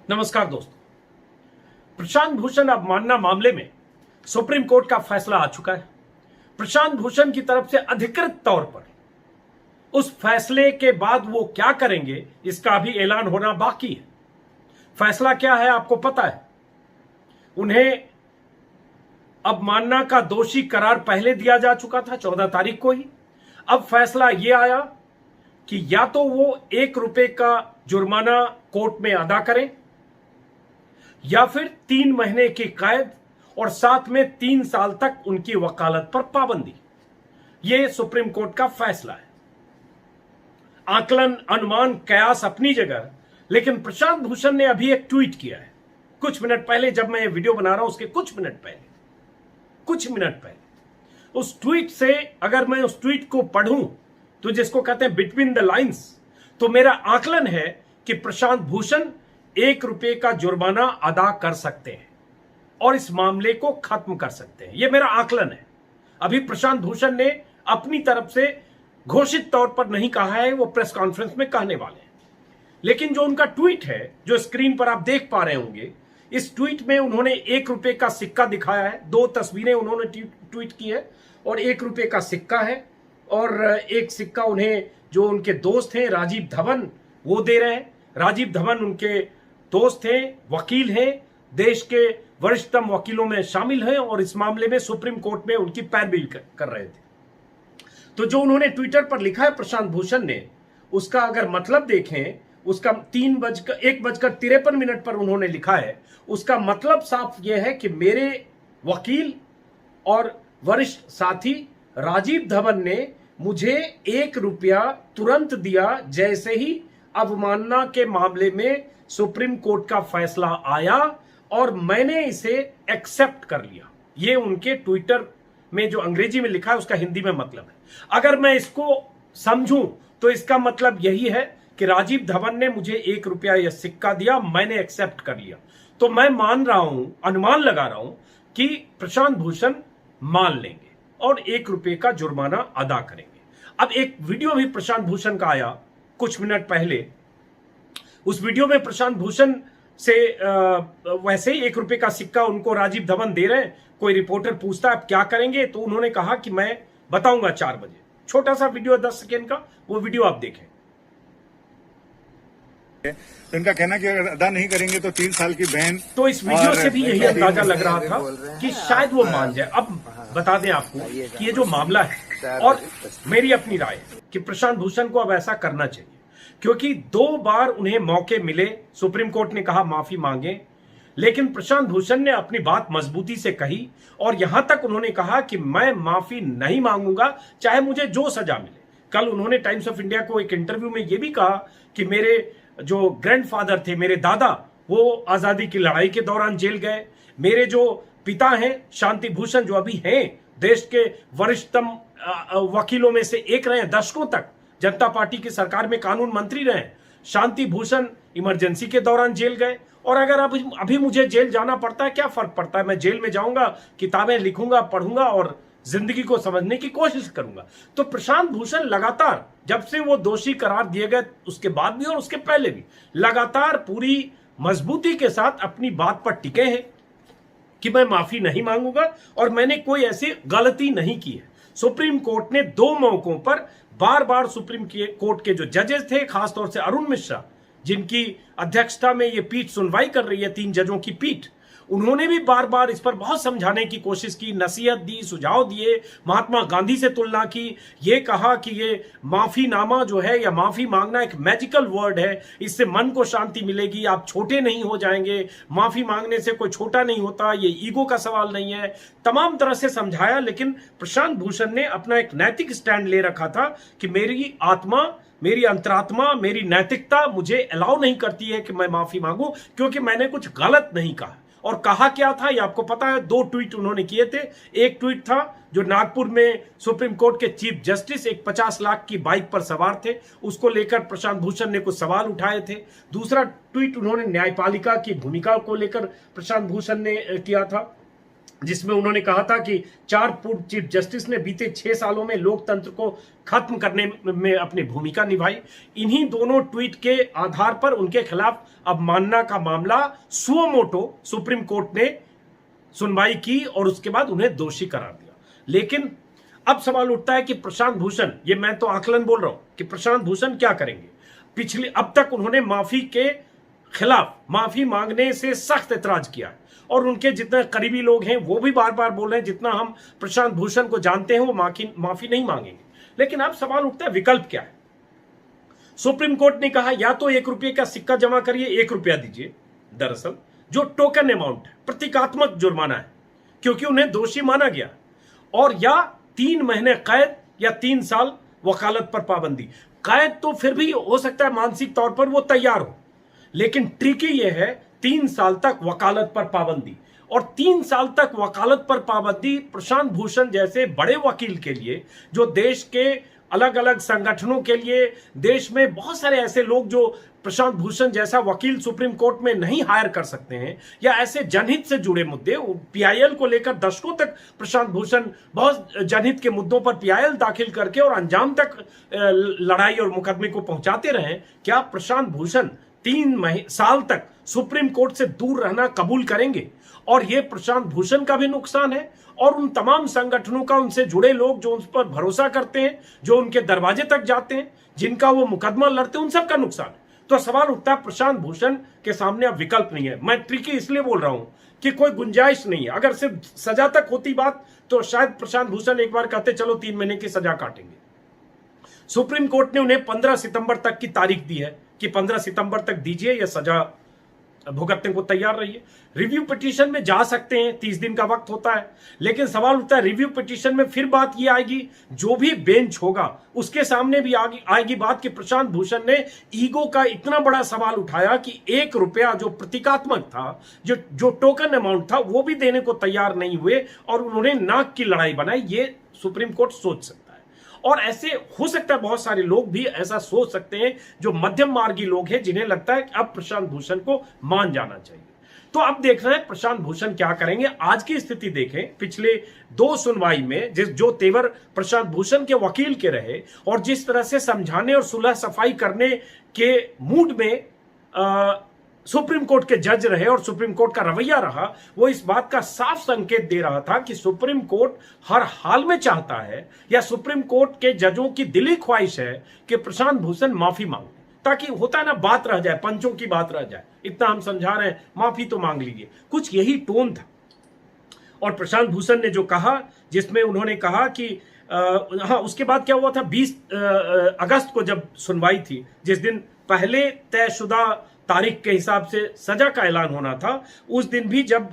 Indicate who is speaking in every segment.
Speaker 1: नमस्कार दोस्तों। प्रशांत भूषण अवमानना मामले में सुप्रीम कोर्ट का फैसला आ चुका है। प्रशांत भूषण की तरफ से अधिकृत तौर पर उस फैसले के बाद वो क्या करेंगे इसका भी ऐलान होना बाकी है। फैसला क्या है आपको पता है। उन्हें अवमानना का दोषी करार पहले दिया जा चुका था 14 तारीख को ही। अब फैसला यह आया कि या तो वो ₹1 का जुर्माना कोर्ट में अदा करें या फिर 3 महीने की कैद और साथ में 3 साल तक उनकी वकालत पर पाबंदी। यह सुप्रीम कोर्ट का फैसला है। आकलन, अनुमान, कयास अपनी जगह, लेकिन प्रशांत भूषण ने अभी एक ट्वीट किया है कुछ मिनट पहले। जब मैं ये वीडियो बना रहा हूं उसके कुछ मिनट पहले उस ट्वीट से अगर मैं उस ट्वीट को पढ़ूं तो जिसको कहते हैं बिटवीन द लाइंस, तो मेरा आकलन है कि प्रशांत भूषण ₹1 का जुर्माना अदा कर सकते हैं और इस मामले को खत्म कर सकते हैं। यह मेरा आकलन है। अभी प्रशांत भूषण ने अपनी तरफ से घोषित तौर पर नहीं कहा है, वो प्रेस कॉन्फ्रेंस में कहने वाले हैं। लेकिन जो उनका ट्वीट है जो स्क्रीन पर आप देख पा रहे होंगे, इस ट्वीट में उन्होंने ₹1 का सिक्का दिखाया है। 2 तस्वीरें उन्होंने ट्वीट की है और ₹1 का सिक्का है और एक सिक्का उन्हें जो उनके दोस्त हैं राजीव धवन वो दे रहे हैं। राजीव धवन उनके दोस्त हैं, वकील हैं, देश के वरिष्ठतम वकीलों में शामिल हैं और इस मामले में सुप्रीम कोर्ट में उनकी पैरवी कर रहे थे। तो जो उन्होंने ट्विटर पर लिखा है प्रशांत भूषण ने, उसका अगर मतलब देखें, उसका 1:53 पर उन्होंने लिखा है। उसका मतलब साफ यह है कि मेरे वकील और वरिष्ठ साथी राजीव धवन ने मुझे ₹1 तुरंत दिया जैसे ही अवमानना के मामले में सुप्रीम कोर्ट का फैसला आया और मैंने इसे एक्सेप्ट कर लिया। ये उनके ट्विटर में जो अंग्रेजी में लिखा है उसका हिंदी में मतलब है। अगर मैं इसको समझूं तो इसका मतलब यही है कि राजीव धवन ने मुझे ₹1 या सिक्का दिया, मैंने एक्सेप्ट कर लिया। तो मैं मान रहा हूं, अनुमान लगा रहा हूं कि प्रशांत भूषण मान लेंगे और ₹1 का जुर्माना अदा करेंगे। अब एक वीडियो भी प्रशांत भूषण का आया कुछ मिनट पहले। उस वीडियो में प्रशांत भूषण से वैसे ही ₹1 का सिक्का उनको राजीव धवन दे रहे हैं। कोई रिपोर्टर पूछता है आप क्या करेंगे, तो उन्होंने कहा कि मैं बताऊंगा 4 बजे। छोटा सा वीडियो 10 सेकेंड का, वो वीडियो आप देखें।
Speaker 2: तो इनका कहना कि अगर अदा नहीं करेंगे तो 3 साल की बैन।
Speaker 1: तो इस वीडियो से भी यही अंदाजा लग रहा था कि शायद वो मान जाए। अब बता दें आपको कि ये जो मामला है और मेरी अपनी राय है कि प्रशांत भूषण को अब ऐसा करना चाहिए, क्योंकि 2 बार उन्हें मौके मिले। सुप्रीम कोर्ट ने कहा माफी मांगे, लेकिन प्रशांत भूषण ने अपनी बात मजबूती से कही और यहां तक उन्होंने कहा कि मैं माफी नहीं मांगूंगा चाहे मुझे जो सजा मिले। कल उन्होंने टाइम्स ऑफ इंडिया को एक इंटरव्यू में यह भी कहा कि मेरे जो ग्रैंडफादर थे, मेरे दादा, वो आजादी की लड़ाई के दौरान जेल गए। मेरे जो पिता हैं शांति भूषण, जो अभी हैं देश के वरिष्ठतम वकीलों में से एक रहे, दशकों तक जनता पार्टी की सरकार में कानून मंत्री रहे। शांति भूषण इमरजेंसी के दौरान जेल गए और अगर अभी मुझे जेल जाना पड़ता है, क्या फर्क पड़ता है। मैं जेल में जाऊंगा, किताबें लिखूंगा, पढ़ूंगा और जिंदगी को समझने की कोशिश करूंगा। तो प्रशांत भूषण लगातार, जब से वो दोषी करार दिए गए उसके बाद भी और उसके पहले भी, लगातार पूरी मजबूती के साथ अपनी बात पर टिके हैं कि मैं माफी नहीं मांगूंगा और मैंने कोई ऐसी गलती नहीं की है। सुप्रीम कोर्ट ने 2 मौकों पर बार बार सुप्रीम कोर्ट के जो जजेस थे, खासतौर से अरुण मिश्रा, जिनकी अध्यक्षता में ये पीठ सुनवाई कर रही है, 3 जजों की पीठ, उन्होंने भी बार बार इस पर बहुत समझाने की कोशिश की, नसीहत दी, सुझाव दिए, महात्मा गांधी से तुलना की, ये कहा कि ये माफीनामा जो है या माफी मांगना एक मैजिकल वर्ड है, इससे मन को शांति मिलेगी, आप छोटे नहीं हो जाएंगे, माफी मांगने से कोई छोटा नहीं होता, ये ईगो का सवाल नहीं है। तमाम तरह से समझाया, लेकिन प्रशांत भूषण ने अपना एक नैतिक स्टैंड ले रखा था कि मेरी आत्मा, मेरी अंतरात्मा, मेरी नैतिकता मुझे अलाउ नहीं करती है कि मैं माफी मांगूं, क्योंकि मैंने कुछ गलत नहीं कहा। और कहा क्या था ये आपको पता है। 2 ट्वीट उन्होंने किए थे। एक ट्वीट था जो नागपुर में सुप्रीम कोर्ट के चीफ जस्टिस एक 50 लाख की बाइक पर सवार थे, उसको लेकर प्रशांत भूषण ने कुछ सवाल उठाए थे। दूसरा ट्वीट उन्होंने न्यायपालिका की भूमिका को लेकर प्रशांत भूषण ने किया था। जिसमें उन्होंने कहा था कि 4 पूर्व चीफ जस्टिस ने बीते 6 सालों में लोकतंत्र को खत्म करने में अपनी भूमिका निभाई। इन्हीं दोनों ट्वीट के आधार पर उनके खिलाफ अवमानना का मामला सुओ मोटो सुप्रीम कोर्ट ने सुनवाई की और उसके बाद उन्हें दोषी करार दिया। लेकिन अब सवाल उठता है कि प्रशांत भूषण, ये मैं तो आकलन बोल रहा हूं कि प्रशांत भूषण क्या करेंगे। पिछले अब तक उन्होंने माफी के खिलाफ माफी मांगने से सख्त ऐतराज किया है और उनके जितने करीबी लोग हैं वो भी बार बार बोल रहे हैं जितना हम प्रशांत भूषण को जानते हैं वो माफी नहीं मांगेंगे। लेकिन अब सवाल उठता है विकल्प क्या है। सुप्रीम कोर्ट ने कहा या तो 1 रुपये का सिक्का जमा करिए, 1 रुपया दीजिए, दरअसल जो टोकन अमाउंट है, प्रतीकात्मक जुर्माना है क्योंकि उन्हें दोषी माना गया, और या 3 महीने कैद या 3 साल वकालत पर पाबंदी। कैद तो फिर भी हो सकता है मानसिक तौर पर वो तैयार हो, लेकिन ट्रिकी ये है 3 साल तक वकालत पर पाबंदी। और 3 साल तक वकालत पर पाबंदी प्रशांत भूषण जैसे बड़े वकील के लिए, जो देश के अलग अलग संगठनों के लिए, देश में बहुत सारे ऐसे लोग जो प्रशांत भूषण जैसा वकील सुप्रीम कोर्ट में नहीं हायर कर सकते हैं, या ऐसे जनहित से जुड़े मुद्दे, पीआईएल को लेकर दशकों तक प्रशांत भूषण बहुत जनहित के मुद्दों पर पीआईएल दाखिल करके और अंजाम तक लड़ाई और मुकदमे को पहुंचाते रहे। क्या प्रशांत भूषण 3 साल तक सुप्रीम कोर्ट से दूर रहना कबूल करेंगे? और यह प्रशांत भूषण का भी नुकसान है और उन तमाम संगठनों का, उनसे जुड़े लोग जो उन पर भरोसा करते हैं, जो उनके दरवाजे तक जाते हैं, जिनका वो मुकदमा लड़ते हैं, उन सबका नुकसान है। तो सवाल उठता है प्रशांत भूषण के सामने अब विकल्प नहीं है। मैं ट्रिकी इसलिए बोल रहा हूं कि कोई गुंजाइश नहीं है। अगर सिर्फ सजा तक होती बात तो शायद प्रशांत भूषण एक बार कहते चलो 3 महीने की सजा काटेंगे। सुप्रीम कोर्ट ने उन्हें 15 सितंबर तक की तारीख दी है कि 15 सितंबर तक दीजिए या सजा भुगतने को तैयार रहिए। रिव्यू पिटीशन में जा सकते हैं, 30 दिन का वक्त होता है। लेकिन सवाल उठता है रिव्यू पिटीशन में फिर बात ये आएगी, जो भी बेंच होगा उसके सामने भी आएगी बात कि प्रशांत भूषण ने ईगो का इतना बड़ा सवाल उठाया कि 1 रुपया जो प्रतीकात्मक था, जो टोकन अमाउंट था, वो भी देने को तैयार नहीं हुए और उन्होंने नाक की लड़ाई बनाई। ये सुप्रीम कोर्ट सोच सकता है। और ऐसे हो सकता है बहुत सारे लोग भी ऐसा सोच सकते हैं जो मध्यम मार्गी लोग हैं, जिन्हें लगता है कि अब प्रशांत भूषण को मान जाना चाहिए। तो अब देखना है प्रशांत भूषण क्या करेंगे। आज की स्थिति देखें, पिछले 2 सुनवाई में जो तेवर प्रशांत भूषण के वकील के रहे और जिस तरह से समझाने और सुलह सफाई करने के मूड में सुप्रीम कोर्ट के जज रहे और सुप्रीम कोर्ट का रवैया रहा, वो इस बात का साफ संकेत दे रहा था कि सुप्रीम कोर्ट हर हाल में चाहता है, या सुप्रीम कोर्ट के जजों की दिली ख्वाहिश है कि प्रशांत भूषण माफी मांगे, ताकि होता है ना, बात रह जाए, पंचों की बात रह जाए। इतना हम समझा रहे हैं, माफी तो मांग लीजिए। कुछ यही टोन था। और प्रशांत भूषण ने जो कहा, जिसमें उन्होंने कहा कि हाँ, उसके बाद क्या हुआ था, 20 अगस्त को जब सुनवाई थी, जिस दिन पहले तयशुदा तारीख के हिसाब से सजा का ऐलान होना था, उस दिन भी जब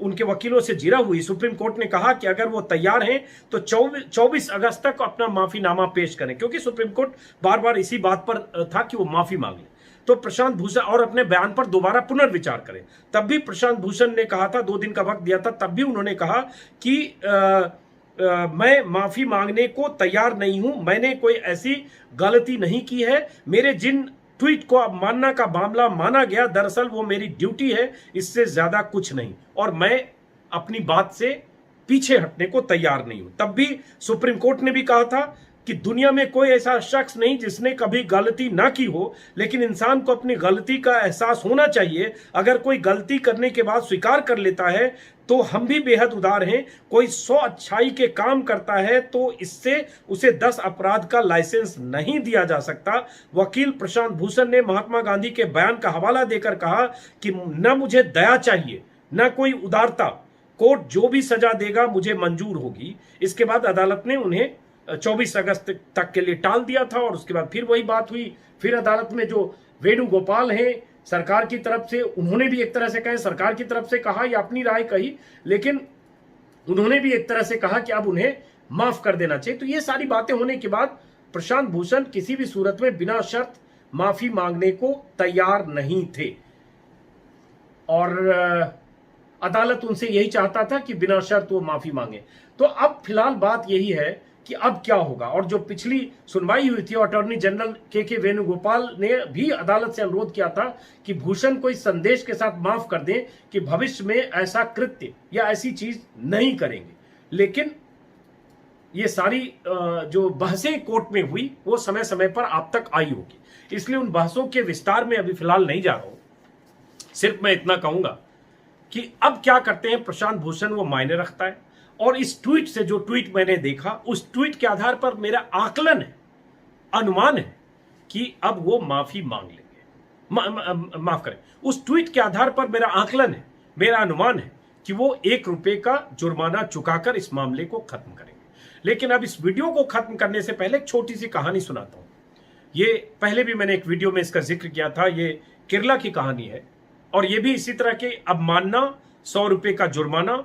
Speaker 1: उनके वकीलों से जिरा हुई, सुप्रीम कोर्ट ने कहा कि अगर वो तैयार हैं तो 24 अगस्त तक अपना माफीनामा पेश करें, क्योंकि सुप्रीम कोर्ट बार बार इसी बात पर था कि वो माफी मांग ले। तो प्रशांत भूषण और अपने बयान पर दोबारा पुनर्विचार करें। तब भी प्रशांत भूषण ने कहा था, 2 दिन का वक्त दिया था, तब भी उन्होंने कहा कि मैं माफी मांगने को तैयार नहीं हूं, मैंने कोई ऐसी गलती नहीं की है, मेरे जिन ट्वीट को अवमानना का मामला माना गया, दरअसल वो मेरी ड्यूटी है, इससे ज्यादा कुछ नहीं, और मैं अपनी बात से पीछे हटने को तैयार नहीं हूं। तब भी सुप्रीम कोर्ट ने भी कहा था कि दुनिया में कोई ऐसा शख्स नहीं जिसने कभी गलती ना की हो, लेकिन इंसान को अपनी गलती का एहसास होना चाहिए। अगर कोई गलती करने के बाद स्वीकार कर लेता है तो हम भी बेहद उदार हैं। कोई 100 अच्छाई के काम करता है तो इससे उसे 10 अपराध का लाइसेंस नहीं दिया जा सकता। वकील प्रशांत भूषण ने महात्मा गांधी के बयान का हवाला देकर कहा कि न मुझे दया चाहिए, न कोई उदारता, कोर्ट जो भी सजा देगा मुझे मंजूर होगी। इसके बाद अदालत ने उन्हें 24 अगस्त तक के लिए टाल दिया था और उसके बाद फिर वही बात हुई। फिर अदालत में जो वेणुगोपाल हैं सरकार की तरफ से, उन्होंने भी एक तरह से कहे, सरकार की तरफ से कहा या अपनी राय कही, लेकिन उन्होंने भी एक तरह से कहा कि अब उन्हें माफ कर देना चाहिए। तो ये सारी बातें होने के बाद प्रशांत भूषण किसी भी सूरत में बिना शर्त माफी मांगने को तैयार नहीं थे और अदालत उनसे यही चाहता था कि बिना शर्त वो माफी मांगे। तो अब फिलहाल बात यही है कि अब क्या होगा। और जो पिछली सुनवाई हुई थी, अटॉर्नी जनरल के वेणुगोपाल ने भी अदालत से अनुरोध किया था कि भूषण को इस संदेश के साथ माफ कर दें कि भविष्य में ऐसा कृत्य या ऐसी चीज नहीं करेंगे। लेकिन ये सारी जो बहसें कोर्ट में हुई वो समय समय पर आप तक आई होगी, इसलिए उन बहसों के विस्तार में अभी फिलहाल नहीं जा रहा हूं। सिर्फ मैं इतना कहूंगा कि अब क्या करते हैं प्रशांत भूषण, वो मायने रखता है। और इस ट्वीट से, जो ट्वीट मैंने देखा, उस ट्वीट के आधार पर मेरा आकलन है, अनुमान है कि अब वो माफी मांग लेंगे। माफ करें, उस ट्वीट के आधार पर मेरा आकलन है, मेरा अनुमान है कि वो 1 रुपए का जुर्माना चुकाकर इस मामले को खत्म करेंगे। लेकिन अब इस वीडियो को खत्म करने से पहले एक छोटी सी कहानी सुनाता हूं। ये पहले भी मैंने एक वीडियो में इसका जिक्र किया था। ये केरला की कहानी है और ये भी इसी तरह के अवमानना, 100 रुपए का जुर्माना,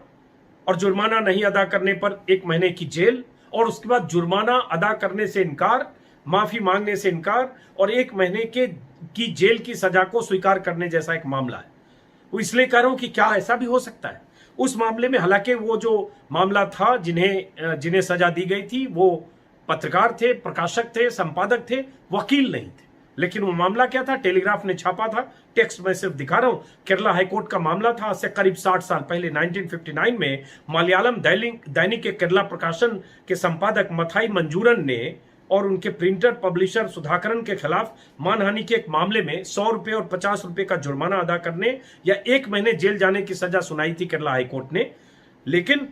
Speaker 1: और जुर्माना नहीं अदा करने पर 1 महीने की जेल, और उसके बाद जुर्माना अदा करने से इनकार, माफी मांगने से इनकार, और 1 महीने की जेल की सजा को स्वीकार करने जैसा एक मामला है। वो इसलिए कह रहा हूं कि क्या ऐसा भी हो सकता है। उस मामले में, हालांकि वो जो मामला था, जिन्हें सजा दी गई थी, वो पत्रकार थे, प्रकाशक थे, संपादक थे, वकील नहीं थे। लेकिन वो मामला क्या था, टेलीग्राफ ने छापा था। टेक्स्ट में सिर्फ दिखा रहा हूं। केरला हाईकोर्ट का मामला था। आज से करीब 60 साल पहले 1959 में मलयालम दैनिक के केरला प्रकाशन के संपादक मथाई मंजूरन ने और उनके प्रिंटर पब्लिशर सुधाकरन के खिलाफ मानहानि के एक मामले में 100 रुपए और 50 रुपए का जुर्माना अदा करने या 1 महीने जेल जाने की सजा सुनाई थी केरला हाईकोर्ट ने। लेकिन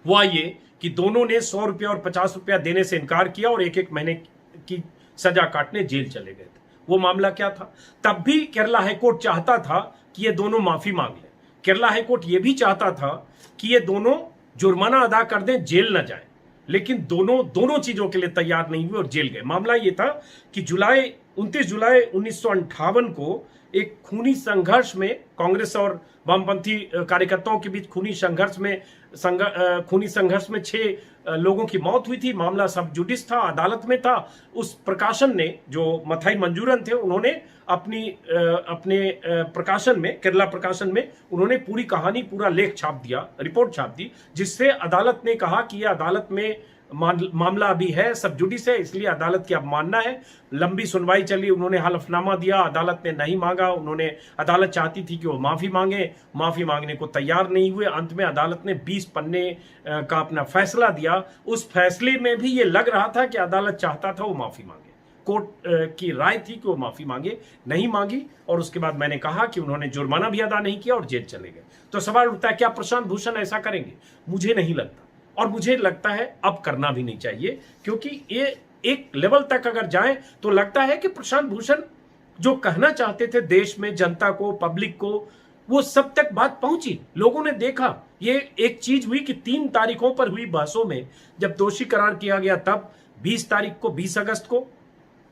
Speaker 1: हुआ ये कि दोनों ने 100 रुपया और 50 रुपया देने से इनकार किया और 1-1 महीने की सजा काटने जेल चले गए थे। वो मामला क्या था, तब भी केरला हाईकोर्ट चाहता था कि ये दोनों माफी मांग लें। केरला हाईकोर्ट ये भी चाहता था कि ये दोनों जुर्माना अदा कर दें, जेल न जाए। लेकिन दोनों चीजों के लिए तैयार नहीं हुए और जेल गए। मामला ये था कि 29 जुलाई 1958 को एक खूनी संघर्ष में, कांग्रेस और वामपंथी कार्यकर्ताओं के बीच खूनी संघर्ष में 6 लोगों की मौत हुई थी। मामला सब जुडिस था, अदालत में था। उस प्रकाशन ने, जो मथाई मंजूरन थे, उन्होंने अपने प्रकाशन में, केरला प्रकाशन में, उन्होंने पूरी कहानी, पूरा लेख छाप दिया, रिपोर्ट छाप दी, जिससे अदालत ने कहा कि यह अदालत में मामला अभी है, सब जुडिस है, इसलिए अदालत की अवमानना है। लंबी सुनवाई चली, उन्होंने हलफनामा दिया, अदालत ने नहीं मांगा। अदालत चाहती थी कि वो माफी मांगे, माफी मांगने को तैयार नहीं हुए। अंत में अदालत ने 20 पन्ने का अपना फैसला दिया। उस फैसले में भी ये लग रहा था कि अदालत चाहता था वो माफी मांगे। कोर्ट की राय थी कि वो माफी मांगे, नहीं मांगी। और उसके बाद मैंने कहा कि उन्होंने जुर्माना भी अदा नहीं किया और जेल चले गए। तो सवाल उठता है, क्या प्रशांत भूषण ऐसा करेंगे? मुझे नहीं लगता, और मुझे लगता है अब करना भी नहीं चाहिए, क्योंकि ये एक लेवल तक अगर जाए तो लगता है कि प्रशांत भूषण जो कहना चाहते थे देश में, जनता को, पब्लिक को, वो सब तक बात पहुंची। लोगों ने देखा। ये एक चीज हुई कि 3 तारीखों पर हुई बहसों में जब दोषी करार किया गया, तब 20 तारीख को, 20 अगस्त को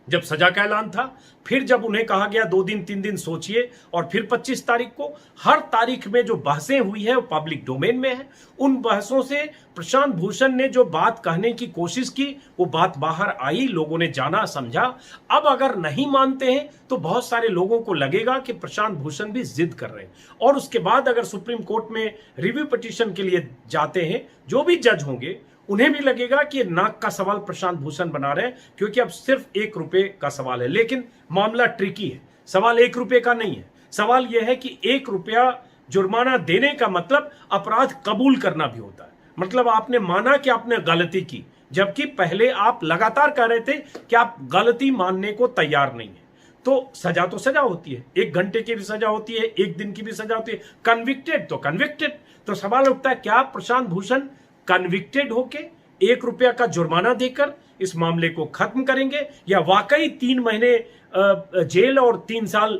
Speaker 1: जब सजा का ऐलान था, फिर जब उन्हें कहा गया 2 दिन 3 दिन सोचिए, और फिर 25 तारीख को, हर तारीख में जो बहसें हुई है वो पब्लिक डोमेन में है। उन बहसों से प्रशांत भूषण ने जो बात कहने की कोशिश की, वो बात बाहर आई, लोगों ने जाना, समझा। अब अगर नहीं मानते हैं तो बहुत सारे लोगों को लगेगा कि प्रशांत भूषण भी जिद कर रहे हैं, और उसके बाद अगर सुप्रीम कोर्ट में रिव्यू पिटीशन के लिए जाते हैं, जो भी जज होंगे, उन्हें भी लगेगा कि नाक का सवाल प्रशांत भूषण बना रहे हैं, क्योंकि अब सिर्फ 1 रुपए का सवाल है। लेकिन मामला ट्रिकी है। सवाल 1 रुपए का नहीं है। सवाल यह है कि 1 रुपया जुर्माना देने का मतलब अपराध कबूल करना भी होता है। मतलब आपने माना कि आपने गलती की, जबकि पहले आप लगातार कह रहे थे कि आप गलती मानने को तैयार नहीं है। तो सजा होती है। 1 घंटे की भी सजा होती है, 1 दिन की भी सजा होती है। कन्विक्टेड तो कन्विक्टेड। तो सवाल उठता है, क्या प्रशांत भूषण कन्विक्टेड होके 1 रुपया का जुर्माना देकर इस मामले को खत्म करेंगे, या वाकई 3 महीने जेल और 3 साल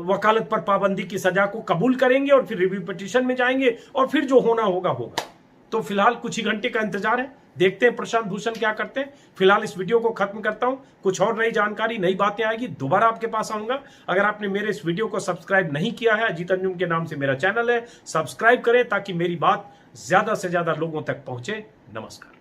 Speaker 1: वकालत पर पाबंदी की सजा को कबूल करेंगे और फिर रिव्यू पिटीशन में जाएंगे, और फिर जो होना होगा होगा। तो फिलहाल कुछ ही घंटे का इंतजार है, देखते हैं प्रशांत भूषण क्या करते हैं। फिलहाल इस वीडियो को खत्म करता हूं। कुछ और नई जानकारी, नई बातें आएगी, दोबारा आपके पास आऊंगा। अगर आपने मेरे इस वीडियो को सब्सक्राइब नहीं किया है, अजीत अंजुम के नाम से मेरा चैनल है, सब्सक्राइब करें ताकि मेरी बात ज्यादा से ज्यादा लोगों तक पहुंचे। नमस्कार।